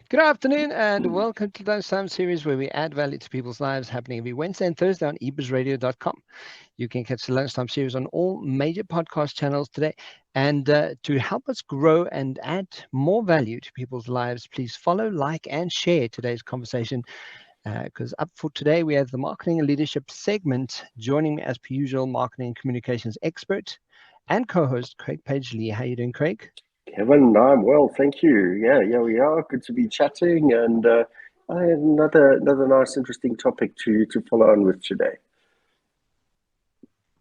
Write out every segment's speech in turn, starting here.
Good afternoon and welcome to the Lunchtime series where we add value to people's lives, happening every Wednesday and Thursday on eBizRadio.com. You can catch the Lunchtime series on all major podcast channels today. And to help us grow and add more value to people's lives, please follow, like, and share today's conversation. Because up for today, we have the Marketing and Leadership segment. Joining me as per usual, marketing and communications expert and co-host Craig Pagely. How are you doing, Craig? Kevin, I'm well, thank you. Yeah, we are. Good to be chatting, and another nice, interesting topic to follow on with today.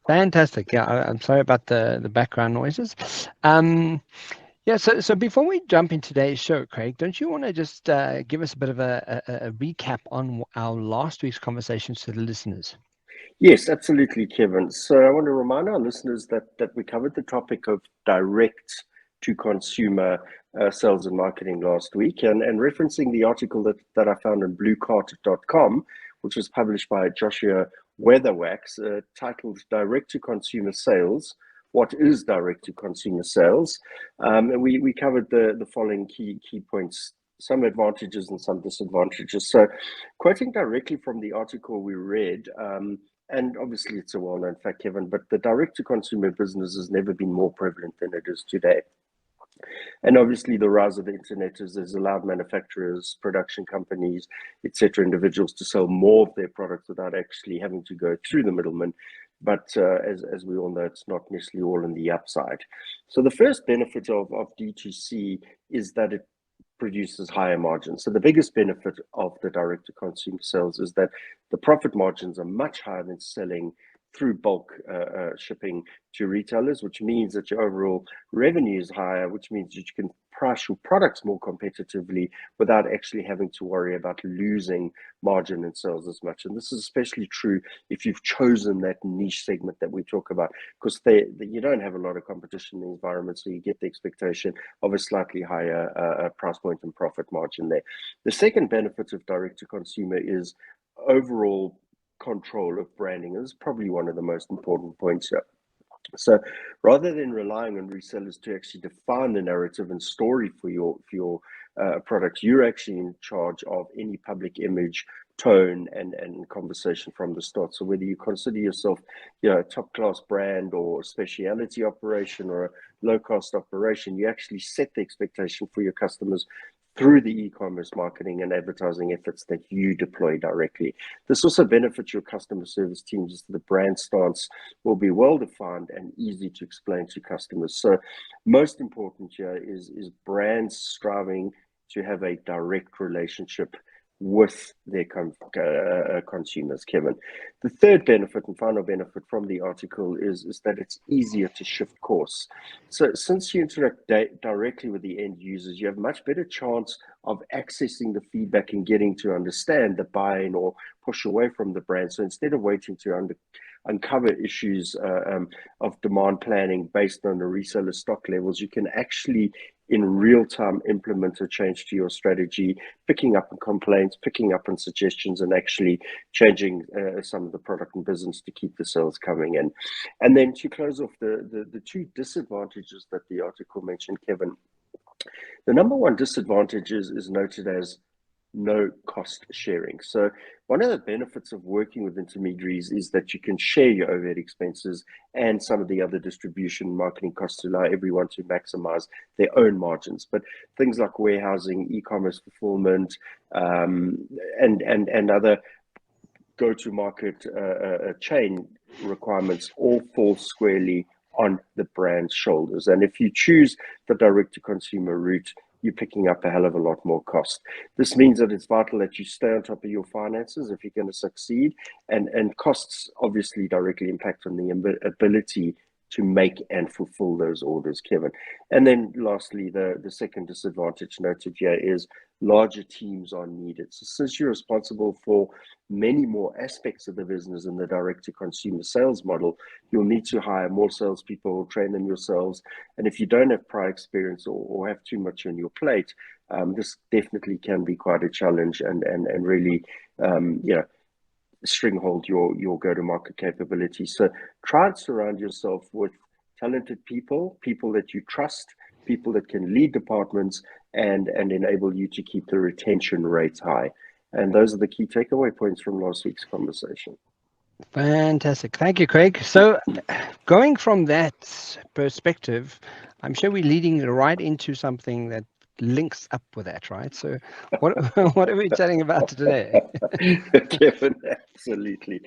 Fantastic. Yeah, I'm sorry about the background noises. Yeah, so before we jump into today's show, Craig, don't you want to just give us a bit of a recap on our last week's conversations to the listeners? Yes, absolutely, Kevin. So I want to remind our listeners that we covered the topic of direct to consumer sales and marketing last week, and referencing the article that I found on bluecart.com, which was published by Joshua Weatherwax, titled Direct to Consumer Sales. What is direct to consumer sales? And we covered the following key points, some advantages and some disadvantages. So, quoting directly from the article we read, and obviously it's a well-known fact, Kevin, but the direct-to-consumer business has never been more prevalent than it is today. And obviously the rise of the internet has allowed manufacturers, production companies, etc., individuals to sell more of their products without actually having to go through the middleman. But as we all know, it's not necessarily all on the upside. So the first benefit of D2C is that it produces higher margins. So the biggest benefit of the direct to consumer sales is that the profit margins are much higher than selling through bulk shipping to retailers, which means that your overall revenue is higher, which means that you can price your products more competitively without actually having to worry about losing margin in sales as much. And this is especially true if you've chosen that niche segment that we talk about, because you don't have a lot of competition in the environment, so you get the expectation of a slightly higher price point and profit margin there. The second benefit of direct to consumer is overall control of branding. This is probably one of the most important points here. So rather than relying on resellers to actually define the narrative and story for your products, you're actually in charge of any public image, tone, and conversation from the start. So whether you consider yourself, a top class brand or a specialty operation or a low cost operation, you actually set the expectation for your customers through the e-commerce marketing and advertising efforts that you deploy directly. This also benefits your customer service teams as the brand stance will be well defined and easy to explain to customers. So most important here is brands striving to have a direct relationship with their consumers, Kevin. The third benefit and final benefit from the article is that it's easier to shift course. So since you interact directly with the end users, you have much better chance of accessing the feedback and getting to understand the buy-in or push away from the brand. So instead of waiting to uncover issues of demand planning based on the reseller stock levels, you can actually in real time implement a change to your strategy, picking up on complaints, picking up on suggestions, and actually changing some of the product and business to keep the sales coming in. And then to close off the two disadvantages that the article mentioned, Kevin, the number one disadvantage is noted as no cost sharing. So one of the benefits of working with intermediaries is that you can share your overhead expenses and some of the other distribution marketing costs to allow everyone to maximize their own margins. But things like warehousing, e-commerce fulfillment, and other go-to-market chain requirements all fall squarely on the brand's shoulders. And if you choose the direct-to-consumer route, you're picking up a hell of a lot more cost. This means that it's vital that you stay on top of your finances if you're going to succeed, and costs obviously directly impact on the ability to make and fulfill those orders, Kevin. And then lastly, the second disadvantage noted here is larger teams are needed. So since you're responsible for many more aspects of the business in the direct-to-consumer sales model, you'll need to hire more salespeople, train them yourselves. And if you don't have prior experience or have too much on your plate, this definitely can be quite a challenge and really, stringhold your go-to-market capability. So try and surround yourself with talented people that you trust, people that can lead departments, and enable you to keep the retention rates high. And those are the key takeaway points from last week's conversation. Fantastic. Thank you, Craig. So going from that perspective, I'm sure we're leading right into something that links up with that, right? So what what are we chatting about today? Kevin, absolutely.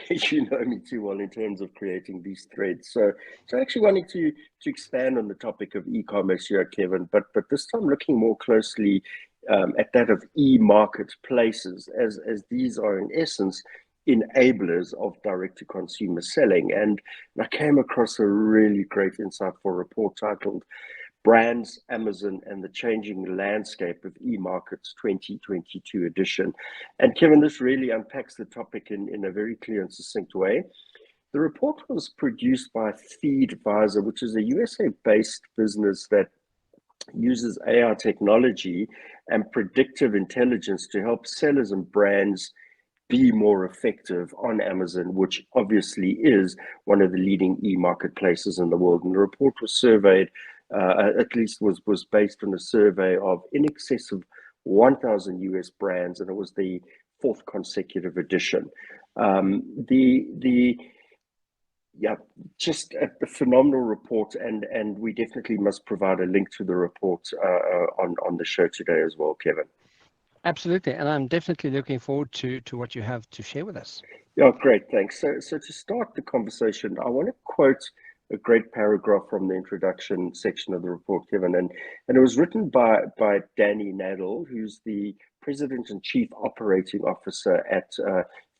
You know me too well in terms of creating these threads. So I actually wanted to expand on the topic of e-commerce here, Kevin, but this time looking more closely at that of e-marketplaces, as these are in essence enablers of direct-to-consumer selling. And I came across a really great, insightful report titled Brands, Amazon, and the Changing Landscape of eMarkets 2022 edition. And Kevin, this really unpacks the topic in a very clear and succinct way. The report was produced by Feedvisor, which is a USA-based business that uses AI technology and predictive intelligence to help sellers and brands be more effective on Amazon, which obviously is one of the leading e-marketplaces in the world. And the report was surveyed, at least was based on a survey of in excess of 1,000 US brands, and it was the fourth consecutive edition. Yeah, just a phenomenal report, and we definitely must provide a link to the report on the show today as well, Kevin. Absolutely, and I'm definitely looking forward to what you have to share with us. Yeah, great, thanks. So to start the conversation, I want to quote a great paragraph from the introduction section of the report, Kevin, and it was written by Danny Nadel, who's the President and Chief Operating Officer at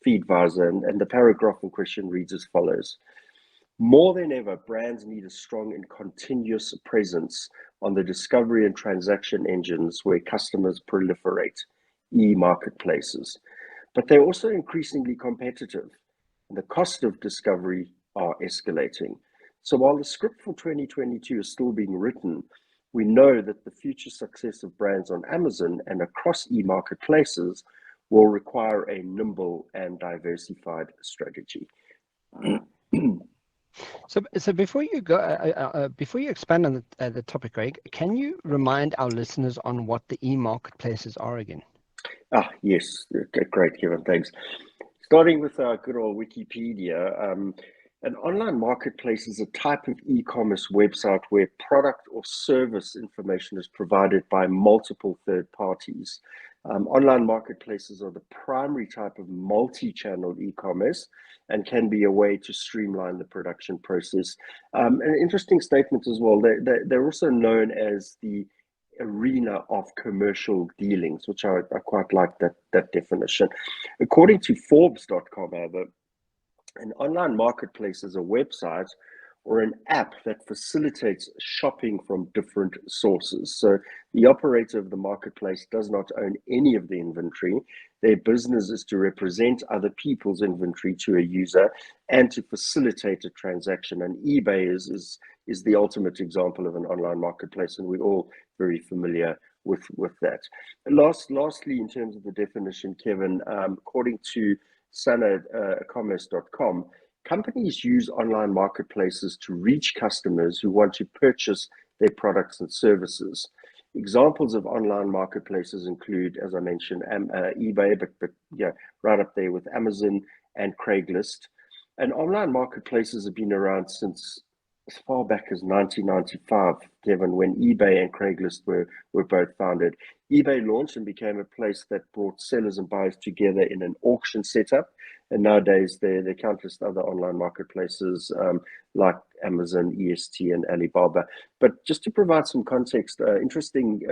Feedvisor, and the paragraph in question reads as follows. More than ever, brands need a strong and continuous presence on the discovery and transaction engines where customers proliferate, e-marketplaces. But they're also increasingly competitive, and the cost of discovery are escalating. So while the script for 2022 is still being written, we know that the future success of brands on Amazon and across e-marketplaces will require a nimble and diversified strategy. So before you go, before you expand on the topic, Greg, can you remind our listeners on what the e-marketplaces are again? Yes, great, Kevin, thanks. Starting with our good old Wikipedia, an online marketplace is a type of e-commerce website where product or service information is provided by multiple third parties. Online marketplaces are the primary type of multi-channel e-commerce and can be a way to streamline the production process. An interesting statement as well, they're also known as the arena of commercial dealings, which I quite like that definition. According to Forbes.com, however, an online marketplace is a website or an app that facilitates shopping from different sources. So the operator of the marketplace does not own any of the inventory. Their business is to represent other people's inventory to a user and to facilitate a transaction. And eBay is the ultimate example of an online marketplace, and we're all very familiar with that. And lastly, in terms of the definition, Kevin, according to sanadcommerce.com, companies use online marketplaces to reach customers who want to purchase their products and services. Examples of online marketplaces include, as I mentioned, eBay, but yeah, right up there with Amazon and Craigslist. And online marketplaces have been around since as far back as 1995, Kevin, when eBay and Craigslist were both founded. eBay launched and became a place that brought sellers and buyers together in an auction setup. And nowadays, there are countless other online marketplaces like Amazon, EST, and Alibaba. But just to provide some context, interesting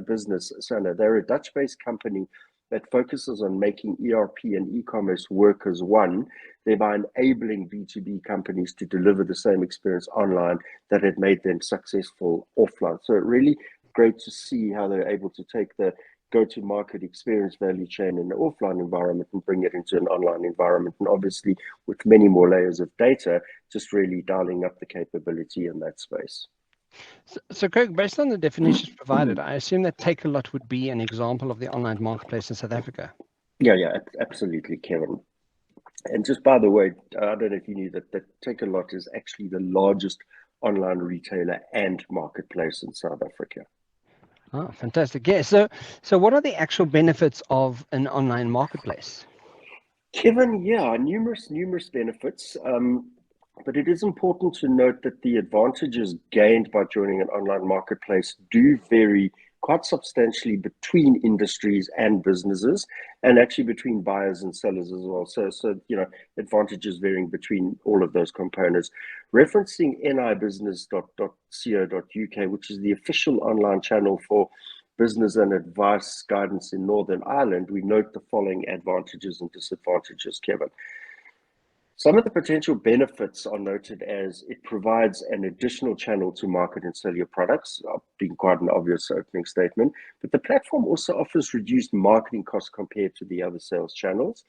business, Sana, they're a Dutch-based company that focuses on making ERP and e-commerce work as one, thereby enabling B2B companies to deliver the same experience online that had made them successful offline. So really great to see how they're able to take the go-to-market experience value chain in the offline environment and bring it into an online environment. And obviously, with many more layers of data, just really dialing up the capability in that space. So Craig, based on the definitions provided, I assume that Takealot would be an example of the online marketplace in South Africa. Yeah, absolutely, Kevin. And just by the way, I don't know if you knew that Takealot is actually the largest online retailer and marketplace in South Africa. Oh, fantastic. Yeah. So what are the actual benefits of an online marketplace? Kevin, yeah, numerous benefits. But it is important to note that the advantages gained by joining an online marketplace do vary quite substantially between industries and businesses, and actually between buyers and sellers as well. So advantages varying between all of those components. Referencing nibusiness.co.uk, which is the official online channel for business and advice guidance in Northern Ireland, we note the following advantages and disadvantages, Kevin. Some of the potential benefits are noted as it provides an additional channel to market and sell your products, being quite an obvious opening statement, but the platform also offers reduced marketing costs compared to the other sales channels.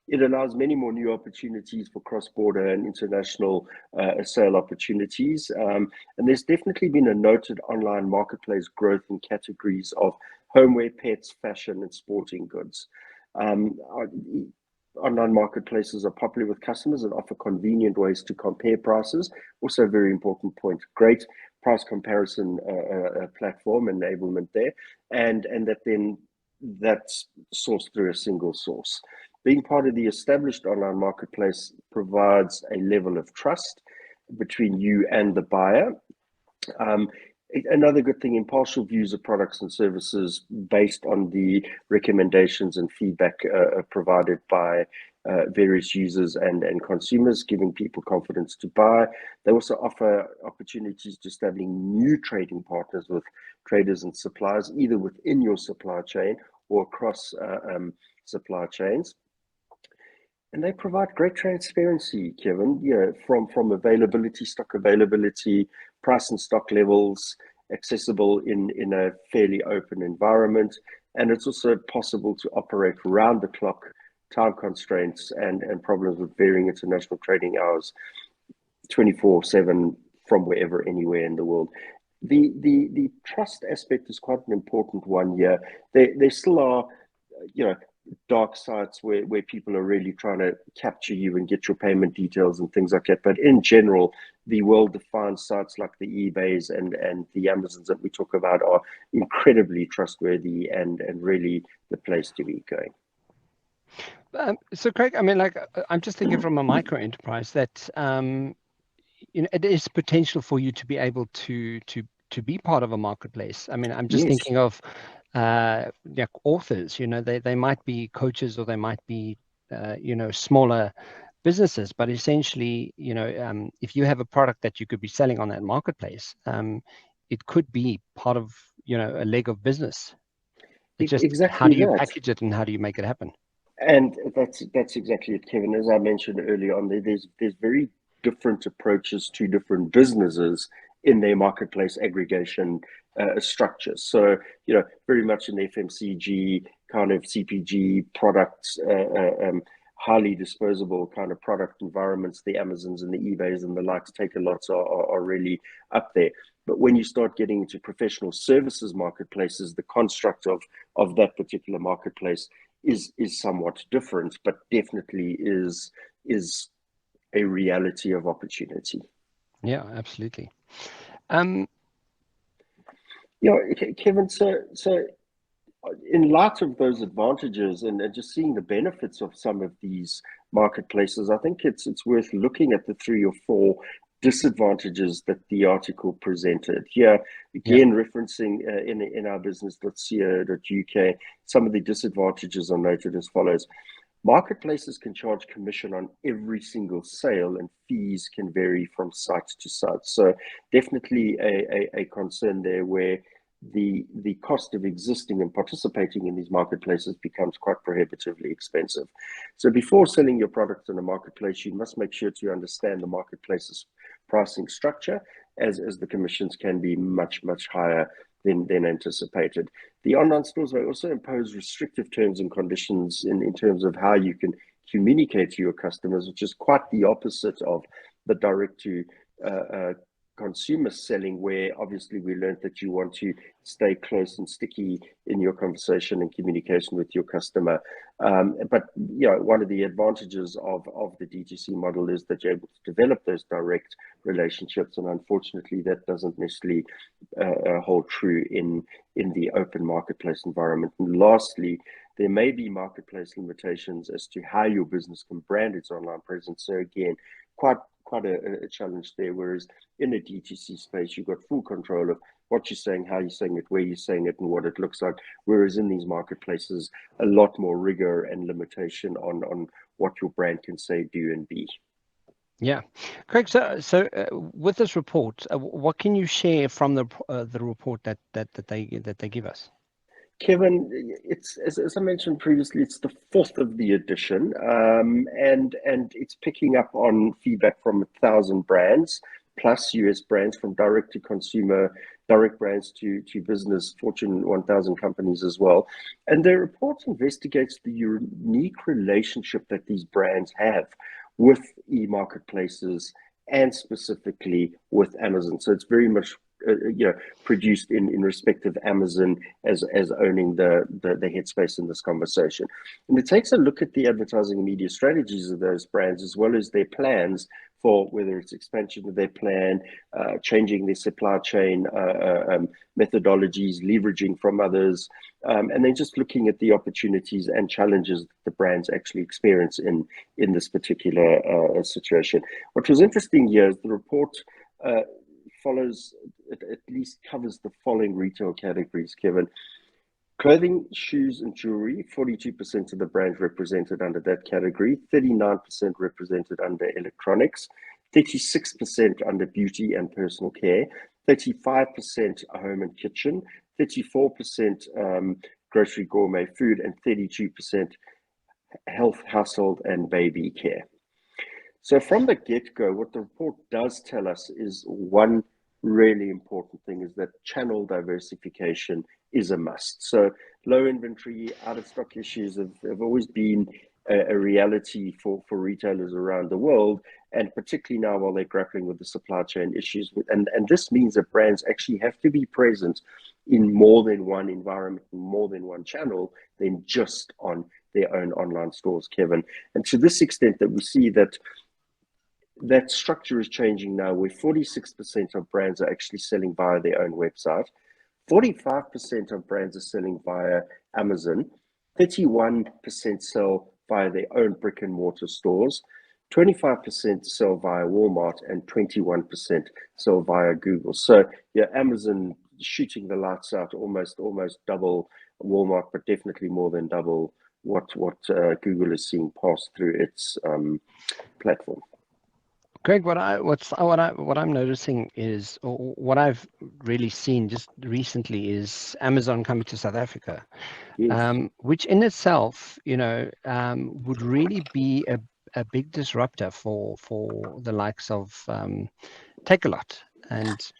It allows many more new opportunities for cross-border and international sale opportunities. And there's definitely been a noted online marketplace growth in categories of homeware, pets, fashion, and sporting goods. Online marketplaces are popular with customers and offer convenient ways to compare prices. Also a very important point, great price comparison platform enablement there, and that's sourced through a single source. Being part of the established online marketplace provides a level of trust between you and the buyer. Another good thing, impartial views of products and services based on the recommendations and feedback provided by various users and consumers, giving people confidence to buy. They also offer opportunities to establish new trading partners with traders and suppliers, either within your supply chain or across supply chains. And they provide great transparency, Kevin, from availability, stock availability, price and stock levels, accessible in a fairly open environment. And it's also possible to operate round the clock, time constraints and problems with varying international trading hours, 24/7 from wherever, anywhere in the world. The trust aspect is quite an important one here. There still are, dark sites where people are really trying to capture you and get your payment details and things like that. But in general, the well-defined sites like the eBays and the Amazons that we talk about are incredibly trustworthy and really the place to be going. So Craig, I mean, I'm just thinking from a micro enterprise that it is potential for you to be able to be part of a marketplace. I mean, I'm just thinking of authors. They might be coaches or they might be smaller businesses, but essentially, if you have a product that you could be selling on that marketplace, it could be part of a leg of business. It's just exactly how do you that. package it and how do you make it happen? And that's exactly it, Kevin. As I mentioned earlier on, there's very different approaches to different businesses in their marketplace aggregation structures. So, very much in the FMCG kind of CPG products, highly disposable kind of product environments, the Amazons and the eBays and the likes take a lot are really up there. But when you start getting into professional services marketplaces, the construct of that particular marketplace is somewhat different, but definitely is a reality of opportunity. Yeah, absolutely. Kevin, so in light of those advantages and just seeing the benefits of some of these marketplaces, I think it's worth looking at the 3 or 4 disadvantages that the article presented. Here, again, referencing in our business.co.uk, some of the disadvantages are noted as follows. Marketplaces can charge commission on every single sale and fees can vary from site to site. So definitely a concern there where the cost of existing and participating in these marketplaces becomes quite prohibitively expensive. So before selling your product in a marketplace, you must make sure to understand the marketplace's pricing structure, as the commissions can be much higher than anticipated. The online stores may also impose restrictive terms and conditions in terms of how you can communicate to your customers, which is quite the opposite of the direct to consumer selling, where obviously we learned that you want to stay close and sticky in your conversation and communication with your customer. But one of the advantages of the D2C model is that you're able to develop those direct relationships, and unfortunately that doesn't necessarily hold true in the open marketplace environment. And lastly, there may be marketplace limitations as to how your business can brand its online presence. So again, quite a challenge there. Whereas in a D2C space, you've got full control of what you're saying, how you're saying it, where you're saying it, and what it looks like. Whereas in these marketplaces, a lot more rigor and limitation on what your brand can say, do, and be. Yeah, Craig. So with this report, what can you share from the report that they give us? Kevin, it's as I mentioned previously, it's the fourth of the edition, and it's picking up on feedback from 1,000 brands plus US brands, from direct to consumer, direct brands to business, Fortune 1000 companies as well. And the report investigates the unique relationship that these brands have with e-marketplaces and specifically with Amazon. So it's very much produced in respect of Amazon as owning the headspace in this conversation. And it takes a look at the advertising and media strategies of those brands, as well as their plans for whether it's expansion of their plan, changing their supply chain methodologies, leveraging from others, and then just looking at the opportunities and challenges that the brands actually experience in this particular situation. What was interesting here is the report follows, at least covers the following retail categories, Kevin. Clothing, shoes, and jewelry, 42% of the brands represented under that category, 39% represented under electronics, 36% under beauty and personal care, 35% home and kitchen, 34% grocery, gourmet food, and 32% health, household, and baby care. So from the get-go, what the report does tell us is one really important thing is that channel diversification is a must. So low inventory, out of stock issues have always been a reality for retailers around the world, and particularly now while they're grappling with the supply chain issues. And this means that brands actually have to be present in more than one environment, more than one channel, than just on their own online stores, Kevin. And to this extent that we see that structure is changing now, where 46% of brands are actually selling via their own website, 45% of brands are selling via Amazon, 31% sell via their own brick and mortar stores, 25% sell via Walmart, and 21% sell via Google. So Amazon shooting the lights out, almost double Walmart, but definitely more than double what Google is seeing pass through its platform. Greg, what I'm noticing is, or what I've really seen just recently, is Amazon coming to South Africa, Yes. which in itself, would really be a big disruptor for the likes of Takealot. And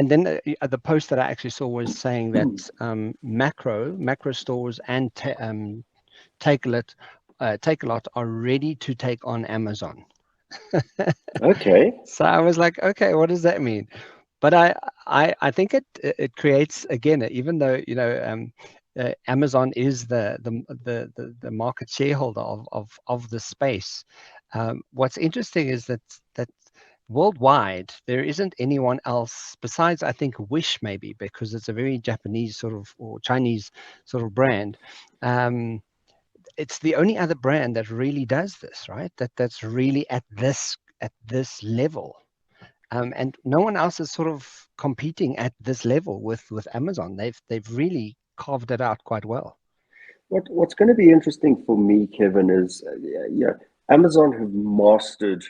then the post that I actually saw was saying that macro stores and Takealot are ready to take on Amazon. Okay. So I was like, okay, what does that mean? But I think it creates, again, even though Amazon is the market shareholder of the space. What's interesting is that worldwide there isn't anyone else besides, I think, Wish, maybe because it's a very Japanese sort of, or Chinese sort of brand. It's the only other brand that really does this, right? That's really at this level. And no one else is sort of competing at this level with Amazon. They've really carved it out quite well. What's going to be interesting for me, Kevin, is Amazon have mastered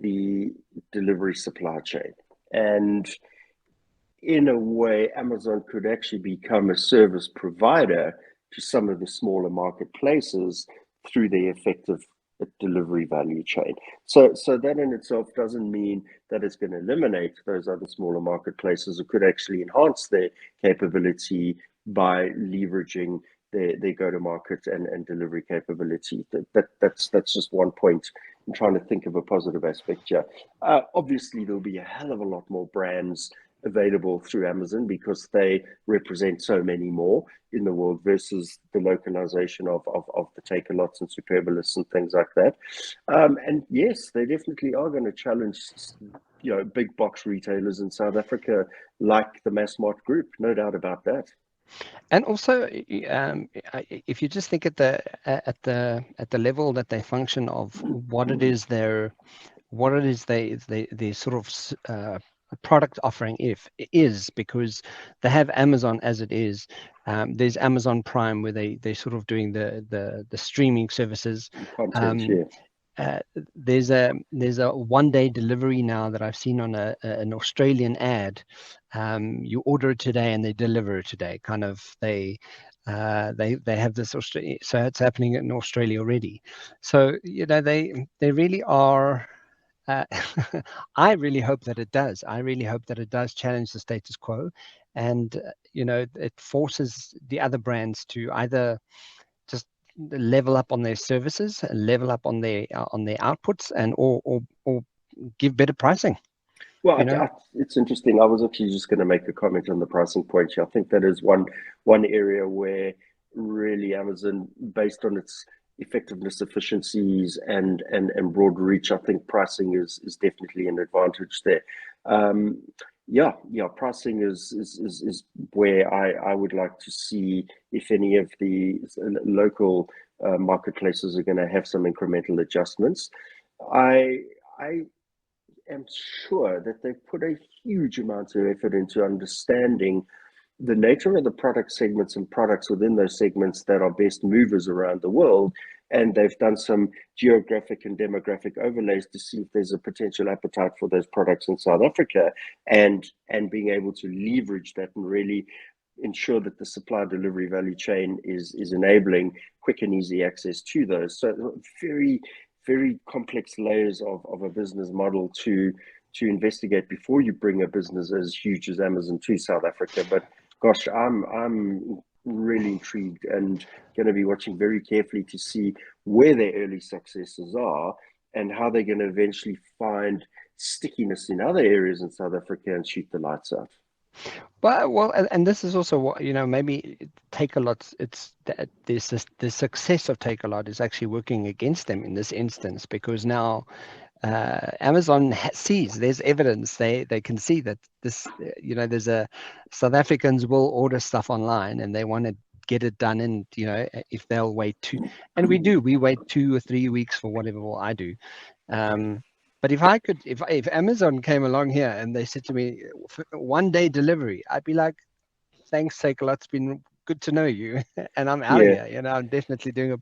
the delivery supply chain, and in a way, Amazon could actually become a service provider to some of the smaller marketplaces through the effective delivery value chain. So that in itself doesn't mean that it's going to eliminate those other smaller marketplaces. It could actually enhance their capability by leveraging their go-to-market and delivery capability. That's just one point I'm trying to think of a positive aspect here. Obviously, there'll be a hell of a lot more brands available through Amazon because they represent so many more in the world versus the localization of the Takealots and Superbalist and things like that. And yes, they definitely are going to challenge, big box retailers in South Africa like the Massmart Group, no doubt about that. And also, if you just think at the level that they function of what it is they sort of product offering is because they have Amazon as it is. There's Amazon Prime where they're sort of doing the streaming services. Content, yeah. There's a 1-day delivery now that I've seen on an Australian ad. You order it today and they deliver it today. Kind of they have this Australia, so it's happening in Australia already. So they really are. I really hope that it does. I really hope that it does challenge the status quo, and it forces the other brands to either just level up on their services, level up on their outputs, and or give better pricing. Well, it's interesting. I was actually just going to make a comment on the pricing point here. I think that is one area where really Amazon, based on its effectiveness, efficiencies, and broad reach, I think pricing is definitely an advantage there. Pricing is where I would like to see if any of the local marketplaces are going to have some incremental adjustments. I am sure that they've put a huge amount of effort into understanding the nature of the product segments and products within those segments that are best movers around the world. And they've done some geographic and demographic overlays to see if there's a potential appetite for those products in South Africa, and being able to leverage that and really ensure that the supply delivery value chain is enabling quick and easy access to those. So very, very complex layers of a business model to investigate before you bring a business as huge as Amazon to South Africa. But gosh, I'm really intrigued and going to be watching very carefully to see where their early successes are and how they're going to eventually find stickiness in other areas in South Africa and shoot the lights out. Well, and this is also what maybe Takealot. It's the success of Takealot is actually working against them in this instance, because now Amazon sees there's evidence. They can see that this there's a South Africans will order stuff online and they want to get it done, and if they'll wait we wait 2 or 3 weeks for whatever. Well, I do. But if Amazon came along here and they said to me 1-day delivery, I'd be like, thanks, Takealot. It's been good to know you, and I'm out of here. I'm definitely doing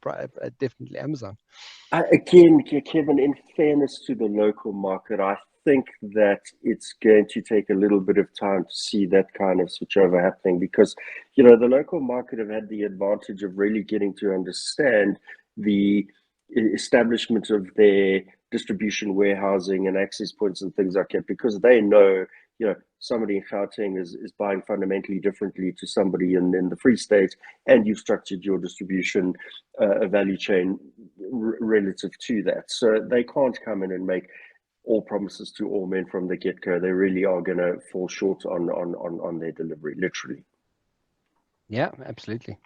definitely Amazon. Again, Kevin, in fairness to the local market, I think that it's going to take a little bit of time to see that kind of switchover happening, because the local market have had the advantage of really getting to understand the establishment of their distribution warehousing and access points and things like that, because they know somebody in Gauteng is buying fundamentally differently to somebody in the Free State, and you've structured your distribution value chain relative to that. So they can't come in and make all promises to all men from the get-go. They really are going to fall short on their delivery, literally. Yeah, absolutely.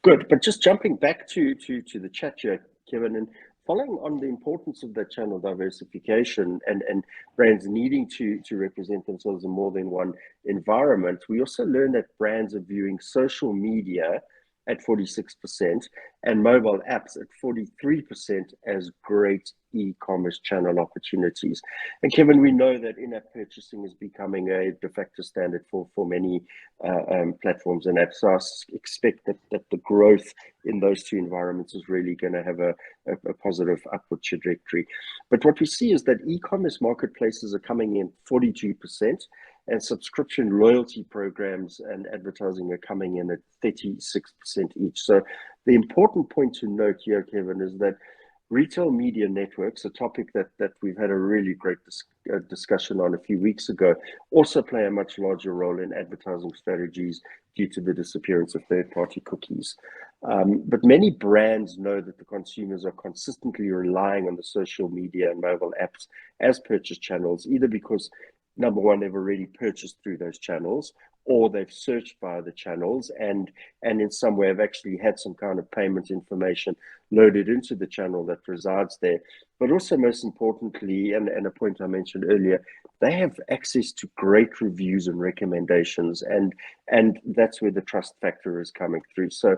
Good. But just jumping back to the chat here, Kevin, and following on the importance of that channel diversification and brands needing to represent themselves in more than one environment, we also learned that brands are viewing social media at 46% and mobile apps at 43% as great e-commerce channel opportunities. And Kevin, we know that in-app purchasing is becoming a de facto standard for many platforms and apps. So I expect that the growth in those two environments is really going to have a positive upward trajectory. But what we see is that e-commerce marketplaces are coming in 42%, and subscription loyalty programs and advertising are coming in at 36% each. So the important point to note here, Kevin, is that retail media networks, a topic that we've had a really great discussion on a few weeks ago, also play a much larger role in advertising strategies due to the disappearance of third-party cookies. But many brands know that the consumers are consistently relying on the social media and mobile apps as purchase channels, either because, number one, they've already purchased through those channels, or they've searched via the channels and in some way have actually had some kind of payment information loaded into the channel that resides there. But also, most importantly, and a point I mentioned earlier, they have access to great reviews and recommendations, and that's where the trust factor is coming through. So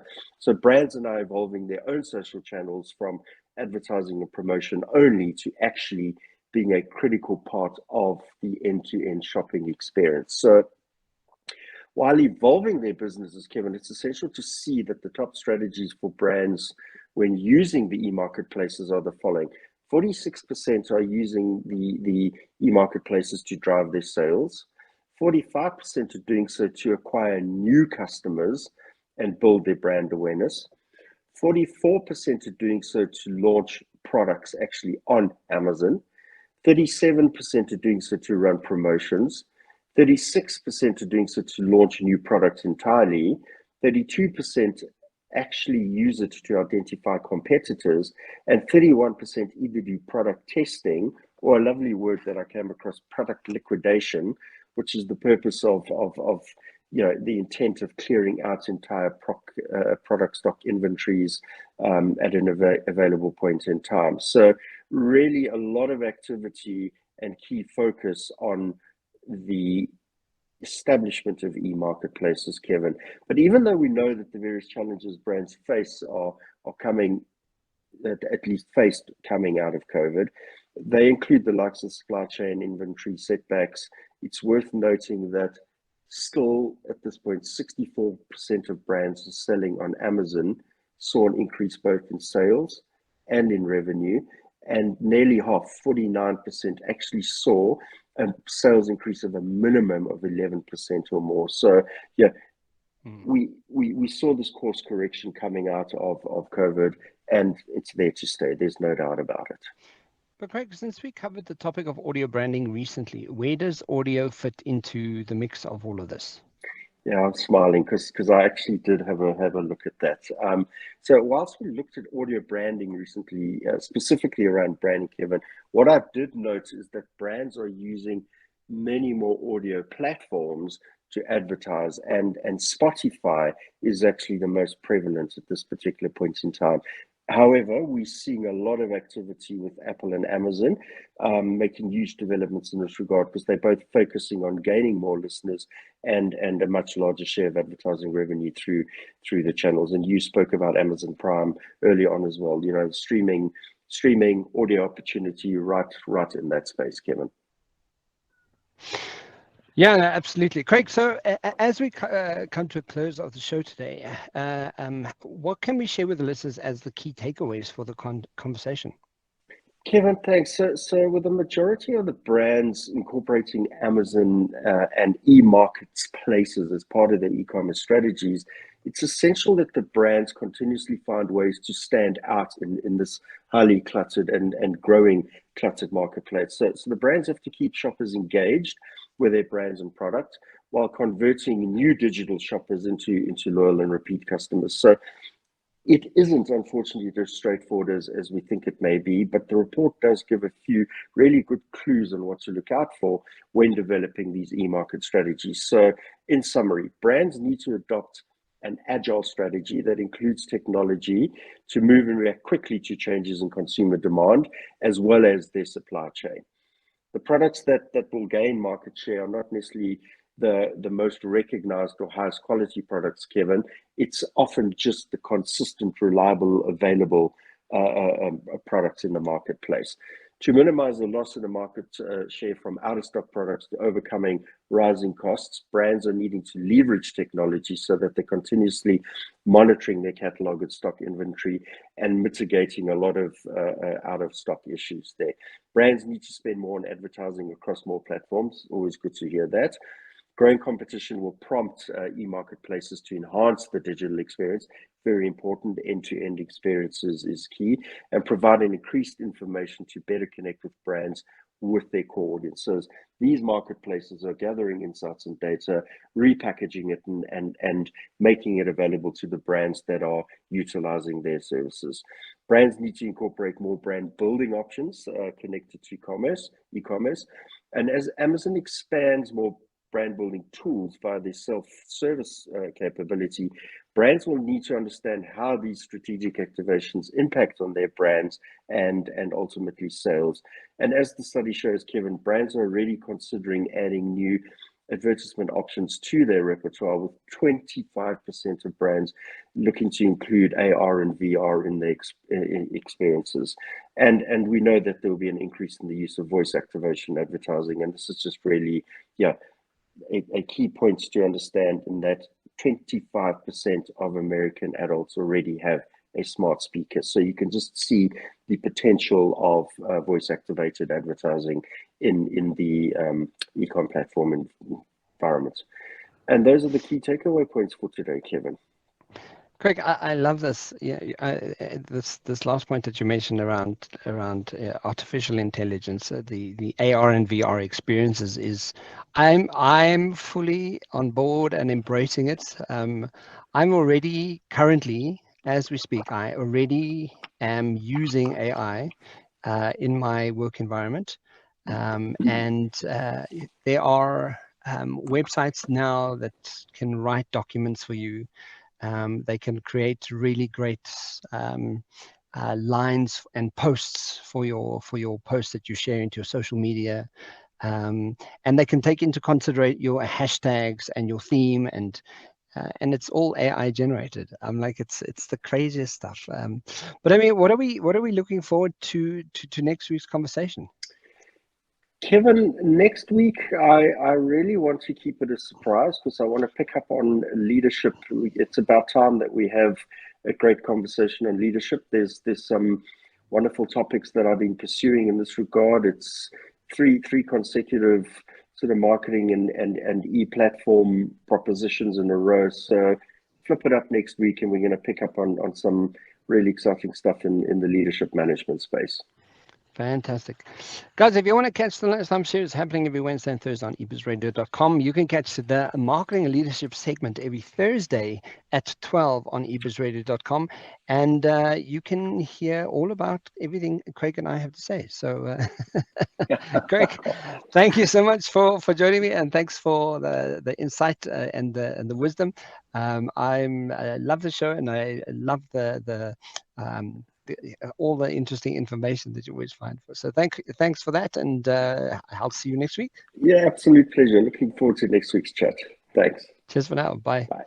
brands are now evolving their own social channels from advertising and promotion only to actually being a critical part of the end-to-end shopping experience. So while evolving their businesses, Kevin, it's essential to see that the top strategies for brands when using the e-marketplaces are the following. 46% are using the e-marketplaces to drive their sales. 45% are doing so to acquire new customers and build their brand awareness. 44% are doing so to launch products actually on Amazon. 37% are doing so to run promotions. 36% are doing so to launch new products entirely. 32% actually use it to identify competitors, and 31% either do product testing or a lovely word that I came across, product liquidation, which is the purpose of the intent of clearing out entire product stock inventories at an available point in time. So really a lot of activity and key focus on the establishment of e-marketplaces, Kevin. But even though we know that the various challenges brands face are coming, at least faced coming out of COVID, they include the likes of supply chain inventory setbacks. It's worth noting that still at this point, 64% of brands selling on Amazon saw an increase both in sales and in revenue, and nearly half, 49%, actually saw a sales increase of a minimum of 11% or more. So yeah, we saw this course correction coming out of COVID, and it's there to stay. There's no doubt about it. But Craig, since we covered the topic of audio branding recently, where does audio fit into the mix of all of this? Yeah, I'm smiling because I actually did have a look at that. So whilst we looked at audio branding recently, specifically around branding, Kevin, what I did note is that brands are using many more audio platforms to advertise, and Spotify is actually the most prevalent at this particular point in time. However, we're seeing a lot of activity with Apple and Amazon making huge developments in this regard, because they're both focusing on gaining more listeners and a much larger share of advertising revenue through the channels. And you spoke about Amazon Prime early on as well. You know, streaming audio opportunity right in that space, Kevin. Yeah, absolutely. Craig, so as we come to a close of the show today, what can we share with the listeners as the key takeaways for the conversation? Kevin, thanks. So with the majority of the brands incorporating Amazon and e-marketplaces as part of their e-commerce strategies, it's essential that the brands continuously find ways to stand out in this highly cluttered and growing cluttered marketplace. So the brands have to keep shoppers engaged with their brands and products, while converting new digital shoppers into loyal and repeat customers. So it isn't, unfortunately, as straightforward as we think it may be, but the report does give a few really good clues on what to look out for when developing these e-market strategies. So in summary, brands need to adopt an agile strategy that includes technology to move and react quickly to changes in consumer demand, as well as their supply chain. The products that will gain market share are not necessarily the most recognized or highest quality products, Kevin. It's often just the consistent, reliable, available products in the marketplace. To minimize the loss of the market share from out-of-stock products to overcoming rising costs, brands are needing to leverage technology so that they're continuously monitoring their catalog and stock inventory and mitigating a lot of out-of-stock issues there. Brands need to spend more on advertising across more platforms. Always good to hear that. Growing competition will prompt e-marketplaces to enhance the digital experience. Very important. End-to-end experiences is key, and providing increased information to better connect with brands with their core audiences. These marketplaces are gathering insights and data, repackaging it, and making it available to the brands that are utilizing their services. Brands need to incorporate more brand building options connected to e-commerce. And as Amazon expands more brand building tools via their self-service capability, brands will need to understand how these strategic activations impact on their brands and ultimately sales. And as the study shows, Kevin, brands are already considering adding new advertisement options to their repertoire, with 25% of brands looking to include AR and VR in their experiences. And we know that there will be an increase in the use of voice activation advertising. And this is just really, a key point to understand, in that 25% of American adults already have a smart speaker. So you can just see the potential of voice activated advertising in the e-com platform environment. And those are the key takeaway points for today, Kevin. Craig, I love this. Yeah, this last point that you mentioned around artificial intelligence, the AR and VR experiences is, I'm fully on board and embracing it. I'm already currently, as we speak, I already am using AI in my work environment, and there are websites now that can write documents for you. They can create really great lines and posts for your posts that you share into your social media, and they can take into consideration your hashtags and your theme, and it's all AI generated. I'm like, it's the craziest stuff. But I mean, what are we looking forward to next week's conversation? Kevin, next week, I really want to keep it a surprise, because I want to pick up on leadership. It's about time that we have a great conversation on leadership. There's some wonderful topics that I've been pursuing in this regard. It's three consecutive sort of marketing and e-platform propositions in a row. So flip it up next week, and we're going to pick up on some really exciting stuff in the leadership management space. Fantastic. Guys, if you want to catch the Lunchtime series happening every Wednesday and Thursday on eBizRadio.com, you can catch the marketing and leadership segment every Thursday at 12 on eBizRadio.com. And you can hear all about everything Craig and I have to say. So, Craig, thank you so much for joining me, and thanks for the insight and the wisdom. I love the show, and I love all the interesting information that you always find for. So thanks for that, and I'll see you next week. Yeah, absolute pleasure. Looking forward to next week's chat. Thanks. Cheers for now. Bye. Bye.